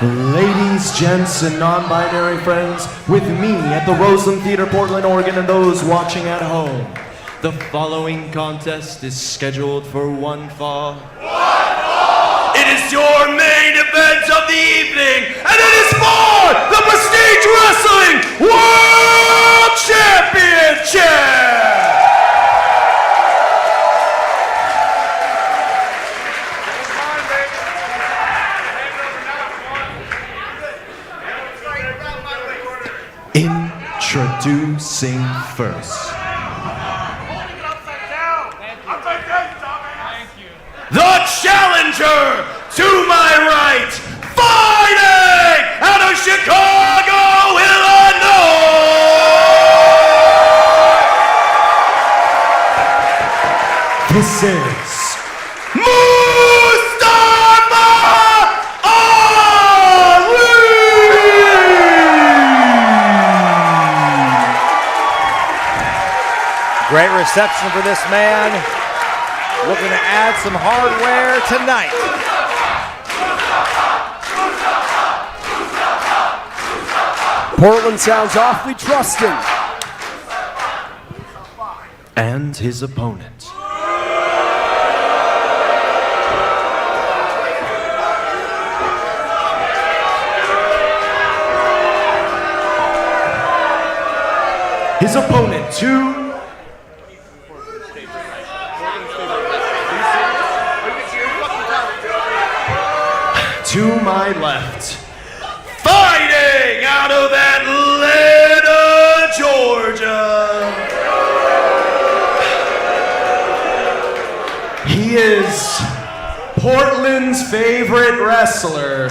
Ladies, gents, and non-binary friends, with me at the Roseland Theater, Portland, Oregon, and those watching at home, the following contest is scheduled for one fall. It is your main event of the evening, and it is for the Prestige Wrestling World Championship! Introducing first. The challenger to my right, fighting out of Chicago, Illinois! This is Mustafa Ali! Great reception for this man. Looking to add some hardware tonight. Portland sounds awfully trusting. and his opponent. His opponent to my left, Fighting out of Atlanta, Georgia. he is Portland's favorite wrestler.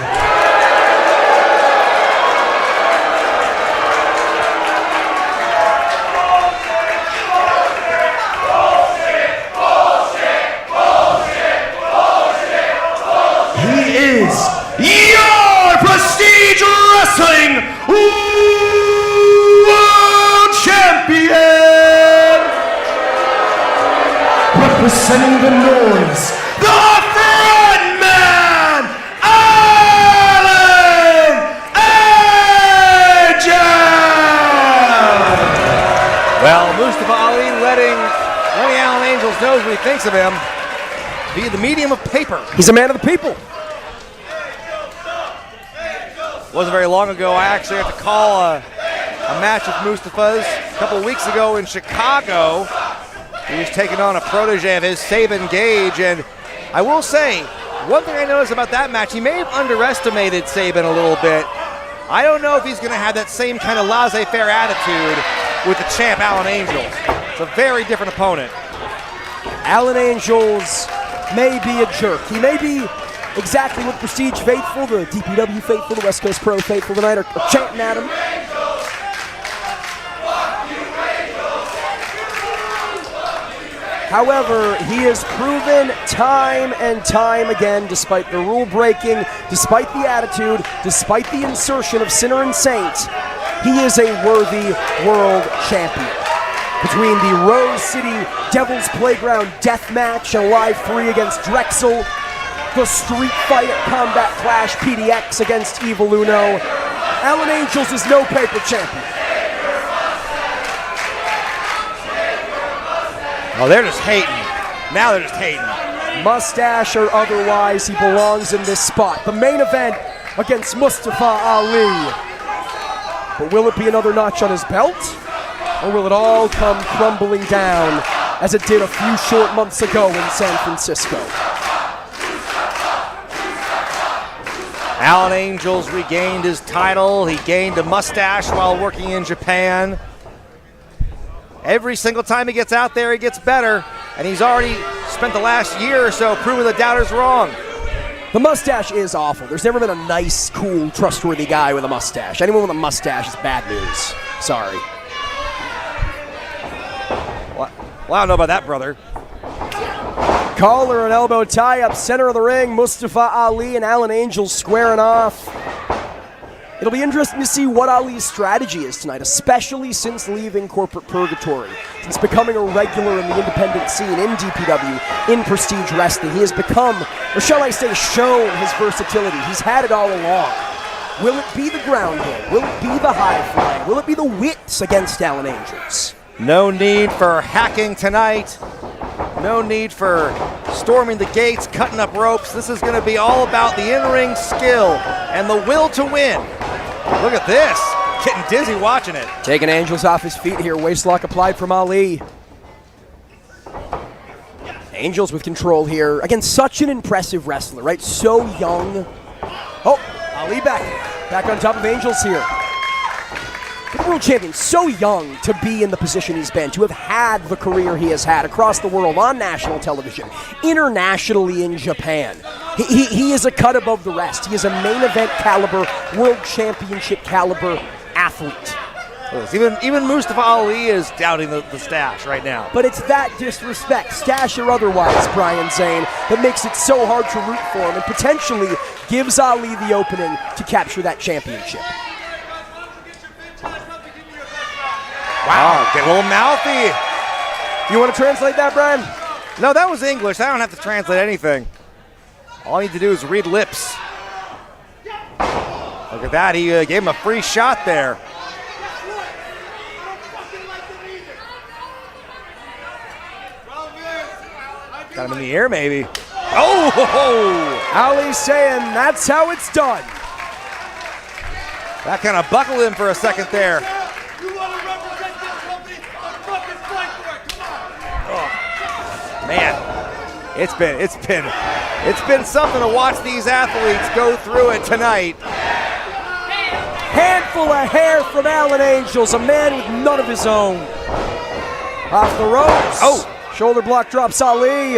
He is Your Prestige Wrestling World Champion. representing the noise, The front man, Alan Angel. Well, Mustafa Ali letting Alan Angels knows what he thinks of him via the medium of paper. He's a man of the people. Wasn't very long ago, I actually had to call a match with Mustafa's a couple of weeks ago in Chicago. He was taking on a protege of his, Sabin Gage, and I will say, one thing I noticed about that match, he may have underestimated Sabin a little bit. I don't know if he's going to have that same kind of laissez-faire attitude with the champ, Alan Angels. It's a very different opponent. Alan Angels may be a jerk. He may be exactly what Prestige faithful, the DPW faithful, the West Coast Pro faithful tonight are chanting at him. However, he has proven time and time again, despite the rule breaking, despite the attitude, despite the insertion of Sinner and Saint, he is a worthy world champion. Between the Rose City Devil's Playground death match and Live 3 against Drexel, the Street Fight at Combat Clash PDX against Evil Uno, Alan Angels is no paper champion. Oh, they're just hating. Now they're just hating. Mustache or otherwise, he belongs in this spot. The main event against Mustafa Ali. But will it be another notch on his belt? Or will it all come crumbling down as it did a few short months ago in San Francisco? Alan Angels regained his title. He gained a mustache while working in Japan. Every single time he gets out there, he gets better. And he's already spent the last year or so proving the doubters wrong. The mustache is awful. There's never been a nice, cool, trustworthy guy with a mustache. Anyone with a mustache is bad news. Sorry. Well, I don't know about that, brother. Collar and elbow tie up, center of the ring. Mustafa Ali and Alan Angels squaring off. It'll be interesting to see what Ali's strategy is tonight, especially since leaving corporate purgatory, since becoming a regular in the independent scene in DPW, in Prestige Wrestling. He has become, or shall I say, shown his versatility. He's had it all along. Will it be the ground game? Will it be the high flying? Will it be the wits against Alan Angels? No need for hacking tonight. No need for storming the gates, cutting up ropes. This is going to be all about the in-ring skill and the will to win. Look at this. Getting dizzy watching it. Taking Angels off his feet here. Waistlock applied from Ali. Angels with control here. Again, such an impressive wrestler, right? So young. Oh, Ali back on top of Angels here. The world champion, so young to be in the position he's been, to have had the career he has had across the world on national television, internationally in Japan. He is a cut above the rest. He is a main event caliber, world championship caliber athlete. Even Mustafa Ali is doubting the stash right now. But it's that disrespect, stash or otherwise, Brian Zane, that makes it so hard to root for him and potentially gives Ali the opening to capture that championship. Wow, get a little mouthy. You want to translate that, Brian? No, that was English. I don't have to translate anything. All I need to do is read lips. Look at that. He gave him a free shot there. Got him in the air, maybe. Oh! Ali's saying that's how it's done. That kind of buckled him for a second there. Man, it's been something to watch these athletes go through it tonight. Handful of hair from Alan Angels, a man with none of his own. Off the ropes. Oh! Shoulder block drops Ali.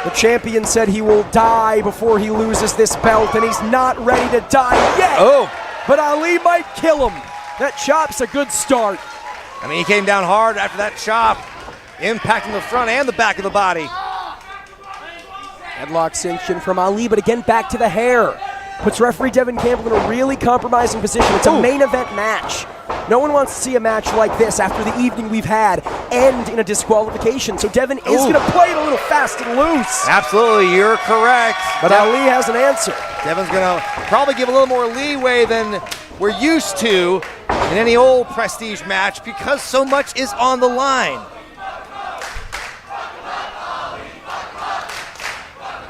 The champion said he will die before he loses this belt, and he's not ready to die yet. Oh! But Ali might kill him. That chop's a good start. I mean, he came down hard after that chop, impacting the front and the back of the body. Headlock sanction from Ali, but again, back to the hair. Puts referee Devin Campbell in a really compromising position. It's a main event match. No one wants to see a match like this after the evening we've had end in a disqualification. So Devin is going to play it a little fast and loose. Absolutely, you're correct. But Ali has an answer. Devin's going to probably give a little more leeway than we're used to in any old prestige match because so much is on the line.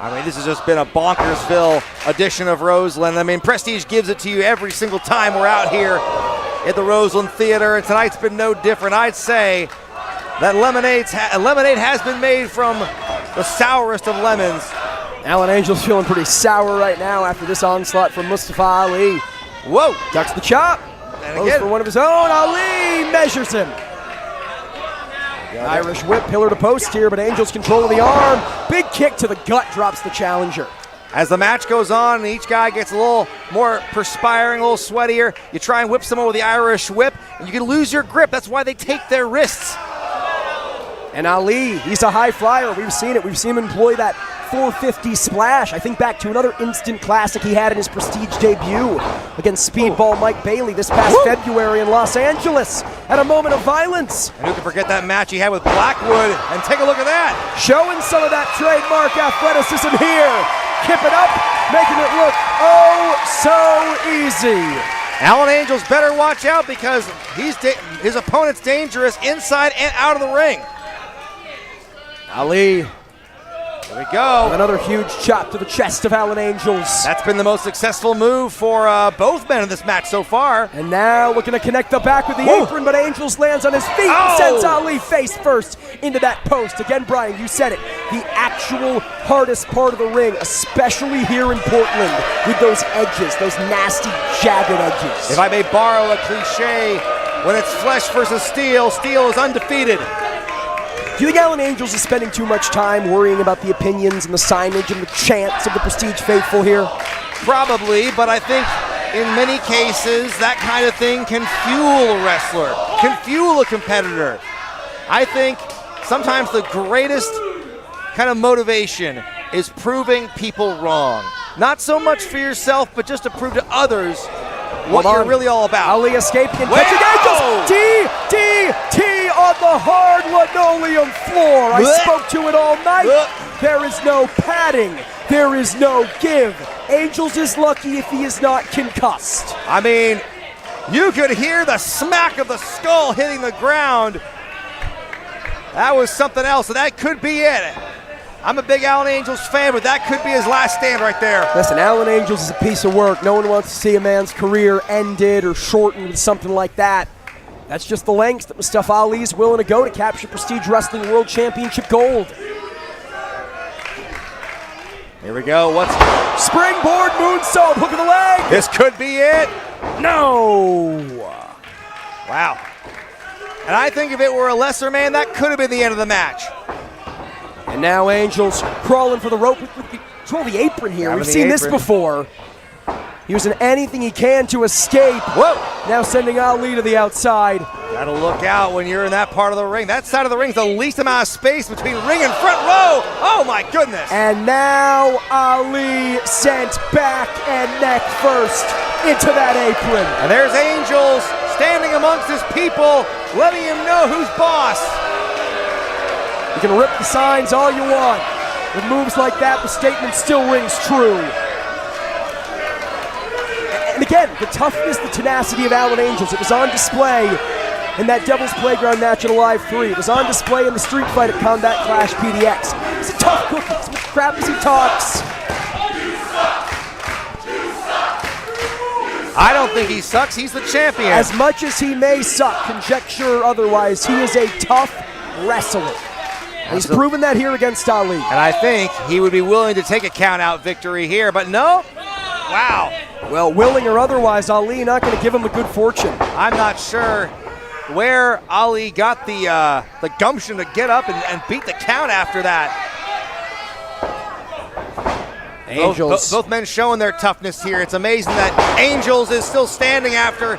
I mean, this has just been a Bonkersville edition of Roseland. I mean, Prestige gives it to you every single time we're out here at the Roseland Theater, and tonight's been no different. I'd say that lemonade has been made from the sourest of lemons. Alan Angel's feeling pretty sour right now after this onslaught from Mustafa Ali. Whoa! Ducks the chop. And Goes again, for one of his own. Ali measures him. Irish whip, pillar to post here, but Angels control of the arm. Big kick to the gut drops the challenger. as the match goes on, each guy gets a little more perspiring, a little sweatier. You try and whip someone with the Irish whip, and you can lose your grip. That's why they take their wrists. And Ali, he's a high flyer. We've seen it. We've seen him employ that 450 splash. I think back to another instant classic he had in his Prestige debut against Speedball Mike Bailey this past February in Los Angeles at a moment of violence. And who can forget that match he had with Blackwood? And take a look at that. Showing some of that trademark athleticism here. Kip it up, making it look oh so easy. Alan Angels better watch out because his opponent's dangerous inside and out of the ring. Ali. There we go. Another huge chop to the chest of Alan Angels. That's been the most successful move for both men in this match so far. And now looking to connect the back with the apron, but Angels lands on his feet and sends Ali face first into that post. Again, Brian, you said it. The actual hardest part of the ring, especially here in Portland, with those edges, those nasty, jagged edges. If I may borrow a cliche, when it's flesh versus steel, steel is undefeated. Do you think Alan Angels is spending too much time worrying about the opinions and the signage and the chants of the Prestige faithful here? Probably, but I think in many cases that kind of thing can fuel a wrestler, can fuel a competitor. I think sometimes the greatest kind of motivation is proving people wrong. Not so much for yourself, but just to prove to others what you're really all about. Ali escaping and Wait, catching Angels. DDT on the hard linoleum floor. I spoke to it all night. There is no padding. There is no give. Angels is lucky if he is not concussed. I mean, you could hear the smack of the skull hitting the ground. That was something else, and that could be it. I'm a big Alan Angels fan, but that could be his last stand right there. Listen, Alan Angels is a piece of work. No one wants to see a man's career ended or shortened with something like that. That's just the lengths that Mustafa Ali is willing to go to capture Prestige Wrestling World Championship gold. Here we go. What's Springboard moonsault, hook of the leg. this? Could be it. No. Wow. And I think if it were a lesser man, that could have been the end of the match. And now Angels crawling for the rope with control the apron here. Grabbing We've the seen this apron. before. Using anything he can to escape. Whoa. Now sending Ali to the outside. Gotta look out when you're in that part of the ring. That side of the ring is the least amount of space between ring and front row. Oh my goodness. And now Ali sent back and neck first into that apron. And there's Angels standing amongst his people, letting him know who's boss. You can rip the signs all you want. With moves like that, the statement still rings true. And again, the toughness, the tenacity of Alan Angels, it was on display in that Devil's Playground match at Alive 3. It was on display in the street fight at Combat Clash PDX. He's a tough cookie. He's with crap as he talks. I don't think he sucks. He's the champion. As much as he may suck, conjecture or otherwise, he is a tough wrestler. And he's proven that here against Ali. And I think he would be willing to take a count-out victory here, but no. Wow. Well, willing or otherwise, Ali not going to give him the good fortune. I'm not sure where Ali got the gumption to get up and beat the count after that. Angels. Both men showing their toughness here. It's amazing that Angels is still standing after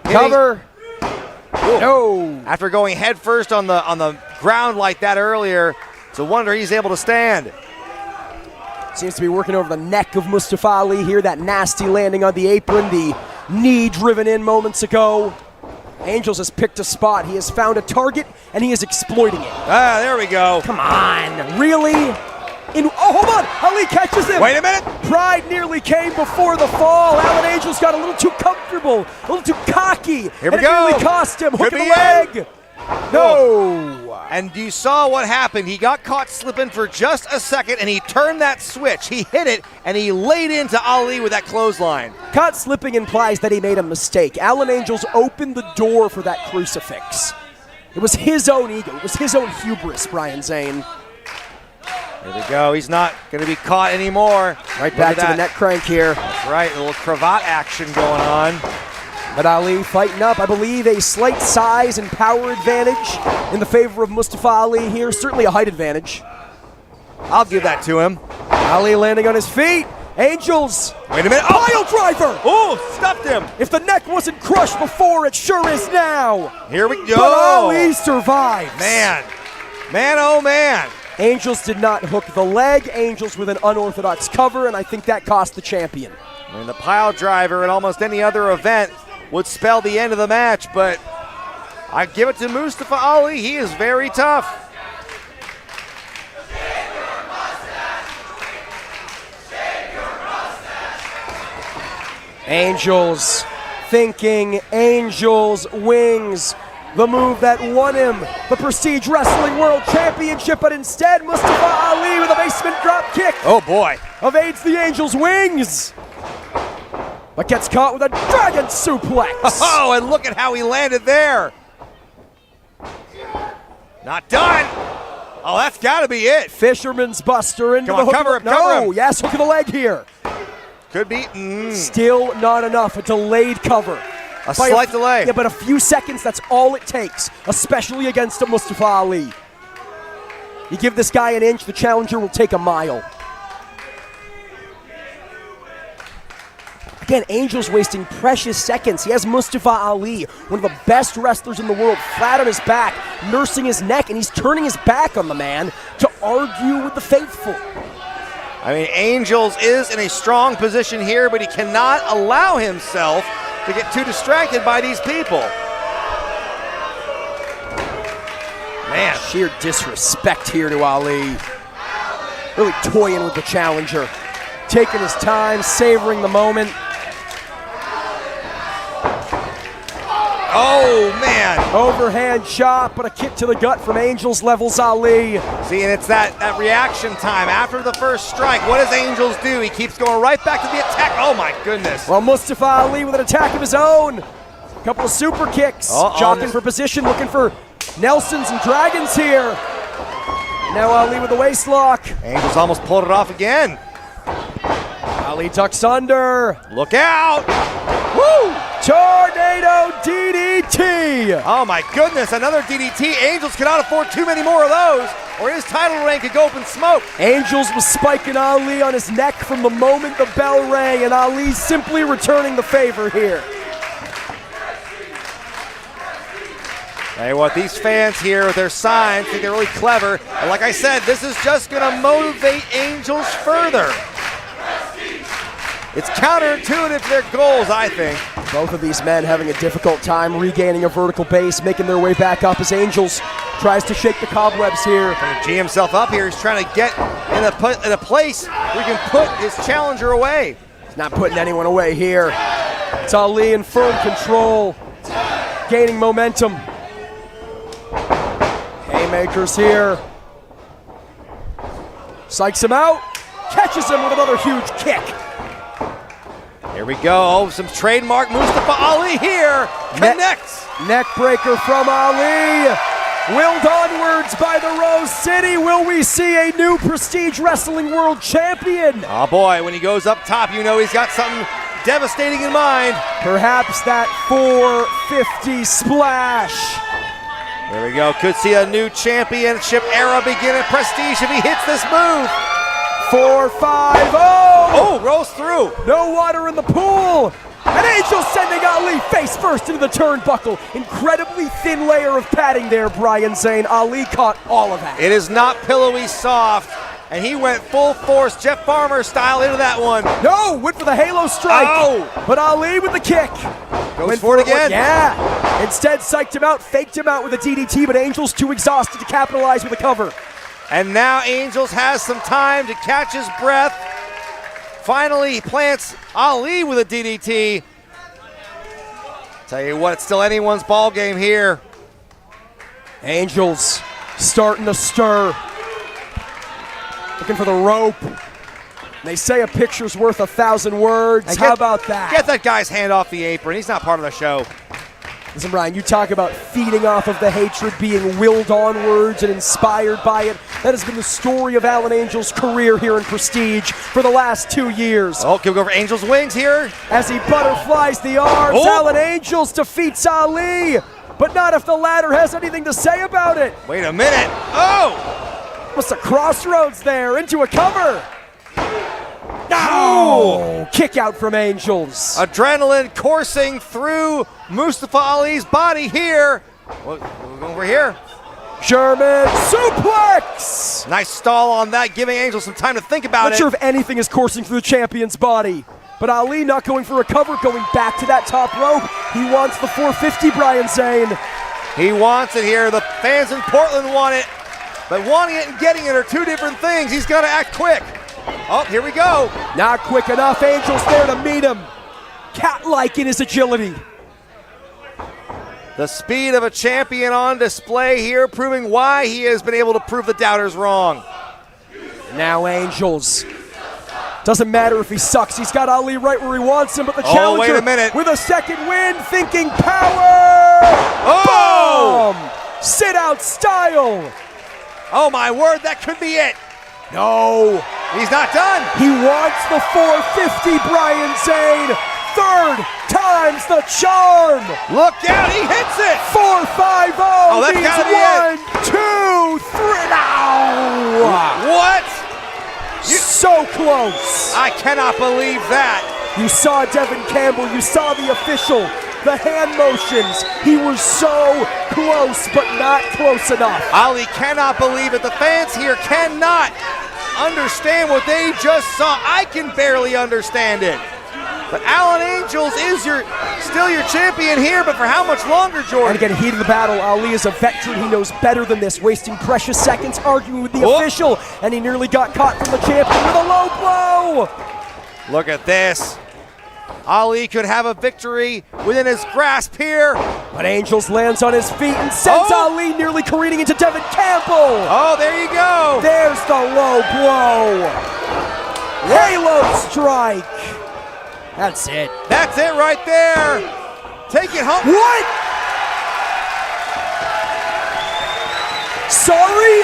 Cover. No. After going head first on the ground like that earlier. It's a wonder he's able to stand. Seems to be working over the neck of Mustafa Ali here. That nasty landing on the apron. The knee driven in moments ago. Angels has picked a spot. He has found a target, and he is exploiting it. Ah, there we go. Come on. Really? Oh, hold on. Ali catches him. Wait a minute. Pride nearly came before the fall. Alan Angels got a little too comfortable, a little too cocky. Here we and go. It nearly cost him. Hook Could of the be leg. No. And you saw what happened. He got caught slipping for just a second, and he turned that switch. He hit it, and he laid into Ali with that cauteslline. Caught slipping implies that he made a mistake. Alan Angels opened the door for that crucifix. It was his own ego. It was his own hubris, Brian Zane. There we go. He's not going to be caught anymore. Right back to the neck crank here. That's right. A little cravat action going on. But Ali fighting up, I believe, a slight size and power advantage in the favor of Mustafa Ali here. Certainly a height advantage. I'll give that to him. Ali landing on his feet. Angels. Wait a minute. Pile driver. Oh, stuffed him. If the neck wasn't crushed before, it sure is now. Here we go. But Ali survives. Man, oh man. Angels did not hook the leg. Angels with an unorthodox cover, and I think that cost the champion. I mean, the pile driver in almost any other event would spell the end of the match, but I give it to Mustafa Ali. He is very tough. Angels thinking, Angels wings. The move that won him the Prestige Wrestling World Championship, but instead Mustafa Ali with a basement drop kick Oh boy. evades the Angels' wings, but gets caught with a dragon suplex. Oh, and look at how he landed there. Not done. Oh, that's got to be it. Fisherman's Buster into Come the on, hook. cover of the, him, cover no, him. yes, hook of the leg here. Could be. Still not enough. A delayed cover. A slight delay. Yeah, but a few seconds, that's all it takes, especially against a Mustafa Ali. You give this guy an inch, the challenger will take a mile. Again, Angels wasting precious seconds. He has Mustafa Ali, one of the best wrestlers in the world, flat on his back, nursing his neck, and he's turning his back on the man to argue with the faithful. I mean, Angels is in a strong position here, but he cannot allow himself to get too distracted by these people. Man. Sheer disrespect here to Ali. Really toying with the challenger. Taking his time, savoring the moment. Oh, man. Overhand shot, but a kick to the gut from Angels levels Ali. See, and it's that reaction time after the first strike. What does Angels do? He keeps going right back to the attack. Oh, my goodness. Well, Mustafa Ali with an attack of his own. A couple of super kicks. Jockeying for position, looking for Nelsons and Dragons here. Now Ali with the waist lock. Angels almost pulled it off again. Ali ducks under. Look out. Woo! Tornado DDT. Oh my goodness, another DDT. Angels cannot afford too many more of those, or his title reign could go up in smoke. Angels was spiking Ali on his neck from the moment the bell rang, and Ali simply returning the favor here. Hey, what these fans here with their signs think they're really clever. And like I said, this is just going to motivate Angels further. It's counterintuitive to their goals, I think. Both of these men having a difficult time regaining a vertical base, making their way back up as Angels tries to shake the cobwebs here. Trying to G himself up here. He's trying to get in a place where he can put his challenger away. He's not putting anyone away here. It's Ali in firm control, gaining momentum. Haymakers here. Psychs him out, catches him with another huge kick. Here we go. Oh, some trademark Mustafa Ali here. Connects. Neck breaker from Ali. Willed onwards by the Rose City. Will we see a new Prestige Wrestling World Champion? Oh boy, when he goes up top, you know he's got something devastating in mind. Perhaps that 450 splash. There we go. Could see a new championship era begin at Prestige if he hits this move. 4-5-0. Oh, rolls through. No water in the pool. And Angel sending Ali face first into the turnbuckle. Incredibly thin layer of padding there, Brian Zane. Ali caught all of that. It is not pillowy soft. And he went full force, Jeff Farmer style into that one. No, went for the halo strike. Oh. But Ali with the kick. Goes for it again. Yeah. Instead, psyched him out, faked him out with a DDT, but Angel's too exhausted to capitalize with a cover. And now Angels has some time to catch his breath. Finally, he plants Ali with a DDT. Tell you what, it's still anyone's ball game here. Angels starting to stir. Looking for the rope. They say a picture's worth 1,000 words. How about that? Get that guy's hand off the apron. He's not part of the show. Listen, Brian, you talk about feeding off of the hatred, being willed onwards and inspired by it. That has been the story of Alan Angel's career here in Prestige for the last 2 years. Oh, can we go for Angel's wings here? As he butterflies the arms, Alan Angels defeats Ali, but not if the latter has anything to say about it. Wait a minute. Oh! What's a crossroads there into a cover? No! Kick out from Angels. Adrenaline coursing through Mustafa Ali's body here. We're going over here. German suplex! Nice stall on that, giving Angels some time to think about it. Not sure if anything is coursing through the champion's body. But Ali not going for a cover, going back to that top rope. He wants the 450, Brian Zane. He wants it here. The fans in Portland want it. But wanting it and getting it are two different things. He's got to act quick. Oh, here we go. Not quick enough. Angel's there to meet him. Cat-like in his agility. The speed of a champion on display here, proving why he has been able to prove the doubters wrong. Now Angels. Doesn't matter if he sucks. He's got Ali right where he wants him, but the challenger wait a minute. with a second win, thinking power. Oh! Boom! Sit-out style. Oh, my word, that could be it. No. He's not done. He wants the 450, Brian Zane. Third time's the charm. Look out, he hits it. 4-5-0. Oh, that's gotta be it. 1, 2, 3. No. What? So close. I cannot believe that. You saw Devin Campbell. You saw the official. The hand motions. He was so close, but not close enough. Ali cannot believe it. The fans here cannot. understand what they just saw. I can barely understand it. But Alan Angels is still your champion here, but for how much longer, Jordan? And again, heat of the battle. Ali is a veteran. He knows better than this, wasting precious seconds arguing with the official, and he nearly got caught from the champion with a low blow. Look at this. Ali could have a victory within his grasp here. But Angels lands on his feet and sends Ali nearly careening into Devin Campbell. Oh, there you go. There's the low blow. Halo strike. That's it. That's it right there. Take it home. What? Sorry?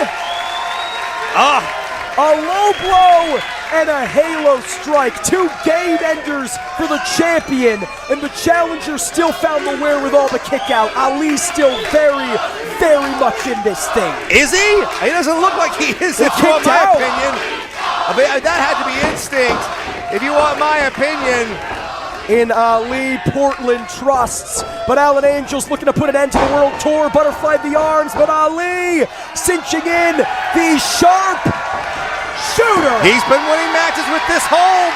A low blow and a halo strike. 2 game enders for the champion. And the challenger still found the wherewithal to kick out. Ali's still very, very much in this thing. Is he? He doesn't look like he is, if you want my opinion. I mean, that had to be instinct. If you want my opinion. In Ali, Portland trusts. But Alan Angels looking to put an end to the World Tour. Butterfly the arms, but Ali cinching in the sharp shooter. He's been winning matches with this hold.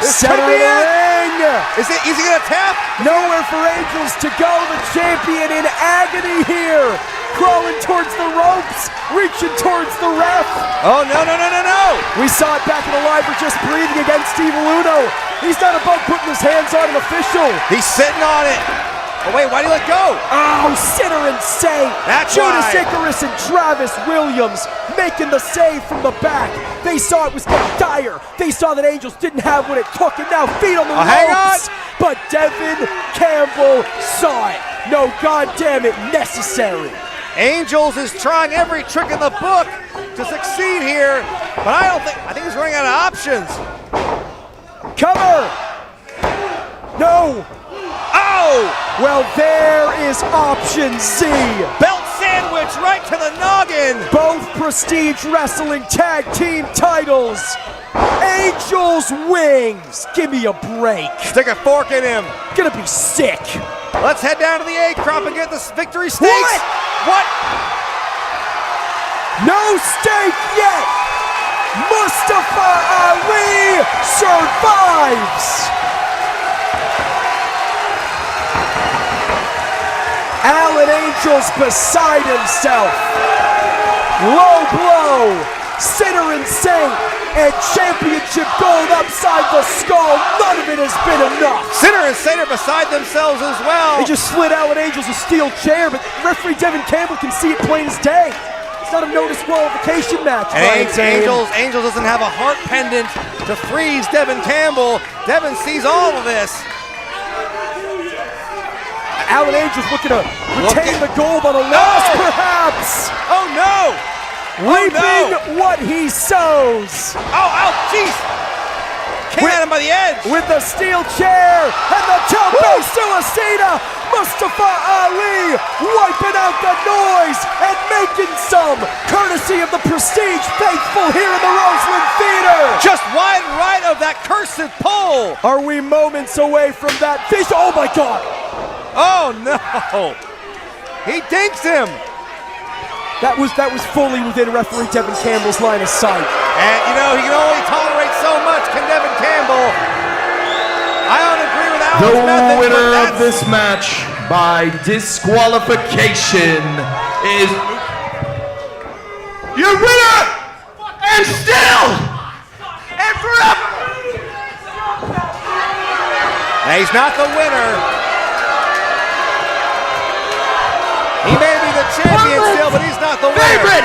This Center of the ring. Is he gonna tap? Nowhere for Angels to go. The champion in agony here. Crawling towards the ropes, reaching towards the ref. Oh, no. We saw it back in the live. We're just breathing against Steve Aluno. He's not above putting his hands on an official. He's sitting on it. Oh, wait, why'd he let go? Oh, Sinner and Saint. That's Judas why. Icarus and Travis Williams making the save from the back. They saw it was getting dire. They saw that Angels didn't have what it took, and now feet on the ropes. Hang on. But Devin Campbell saw it. No, goddamn it, necessary. Angels is trying every trick in the book to succeed here, but I think he's running out of options. Cover. No. Oh! Well, there is option Z. Belt sandwich right to the noggin. Both Prestige Wrestling Tag Team titles. Angels wings. Give me a break. Stick a fork in him. Gonna be sick. Let's head down to the A crop and get this victory stakes. What? No stake yet. Mustafa Ali survives. Alan Angels beside himself. Low blow. Sinner and Saint. And championship gold upside the skull. None of it has been enough. Sinner and Saint are beside themselves as well. They just slid Alan Angels a steel chair, but referee Devin Campbell can see it plain as day. It's not a no disqualification match. And Angels doesn't have a heart pendant to freeze Devin Campbell. Devin sees all of this. Alan Angels looking to retain the gold on a loss, perhaps. Oh no! Reaping what he sows. Oh, jeez! Came at him by the edge. With the steel chair and the tope suicida. Mustafa Ali wiping out the noise and making some, courtesy of the Prestige faithful here in the Roseland Theater. Just wide right of that cursed pole. Are we moments away from that vision? Oh my God! Oh no! He dinks him. That was fully within referee Devin Campbell's line of sight. And you know, he can only tolerate so much, can Devin Campbell. I don't agree with Alan's method. The winner of this match by disqualification is your winner, and still, and forever. Now, he's not the winner. He may be the champion still, but he's not the winner. Favorite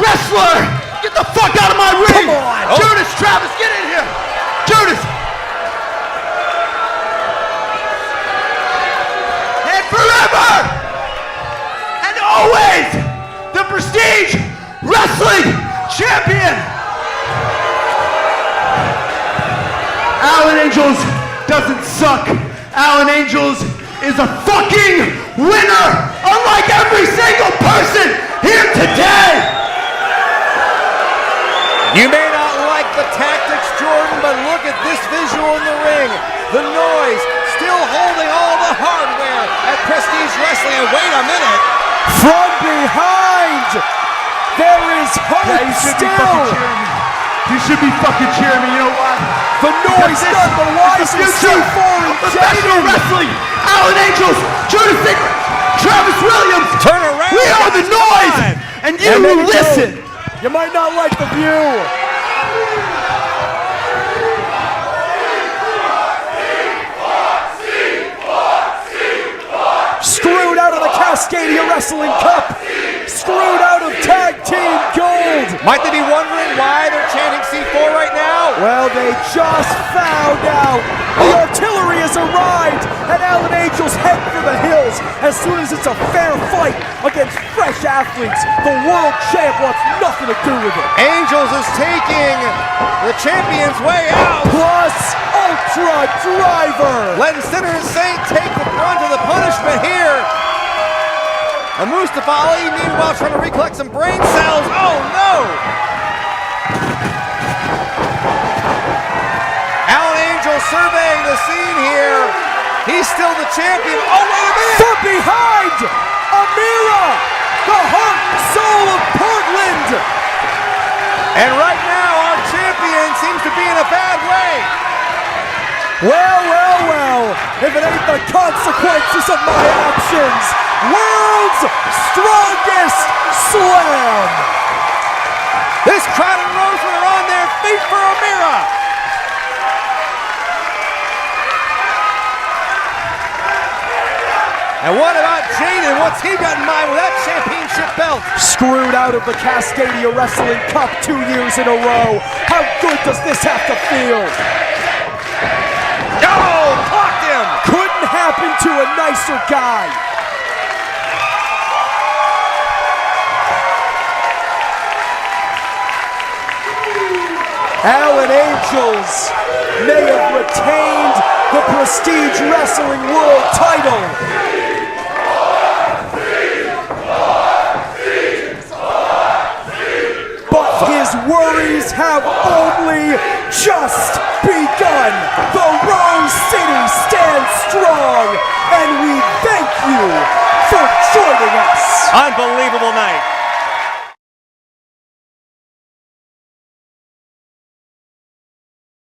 wrestler, get the fuck out of my ring! Come on. Oh. Judas, Travis, get in here! Judas! And forever! And always, the Prestige Wrestling Champion! Alan Angels doesn't suck. Alan Angels is a fucking winner, unlike every single person here today. You may not like the tactics, Jordan, but look at this visual in the ring. The noise, still holding all the hardware at Prestige Wrestling. And wait a minute. From behind, there is hope still. You should be fucking cheering me, you know why? The noise, none the wiser, future C4 and professional Jaden. wrestling, Alan Angels, Judas Sigler, Travis Williams. Turn around. We are the guys, noise, come on. and you And there you go. listen. You might not like the view. Screwed out of the Cascadia Wrestling Cup. Screwed out of Tag Team Gold. Might they be wondering why they're chanting C4 right now? Well, they just found out. The artillery has arrived, and Alan Angels head for the hills as soon as it's a fair fight against fresh athletes. The world champ wants nothing to do with it. Angels is taking the champion's way out. Plus Ultra Driver. Letting Sinner and Saint take the brunt of the punishment here. And Mustafa Ali meanwhile trying to recollect some brain cells. Oh no! Alan Angel surveying the scene here. He's still the champion. Oh, wait a minute! From behind, Amira, the heart and soul of Portland. And right now our champion seems to be in a bad way. Well, well, well, if it ain't the consequences of my actions, world's strongest slam. This crowd in Roseland are on their feet for Amira. And what about Jaden? What's he got in mind with that championship belt? Screwed out of the Cascadia Wrestling Cup 2 years in a row. How good does this have to feel? Oh, clocked him! Couldn't happen to a nicer guy. Alan Angels may have retained the Prestige Wrestling World title. But his worries have only just begun. The Rose City stands strong, and we thank you for joining us. Unbelievable night.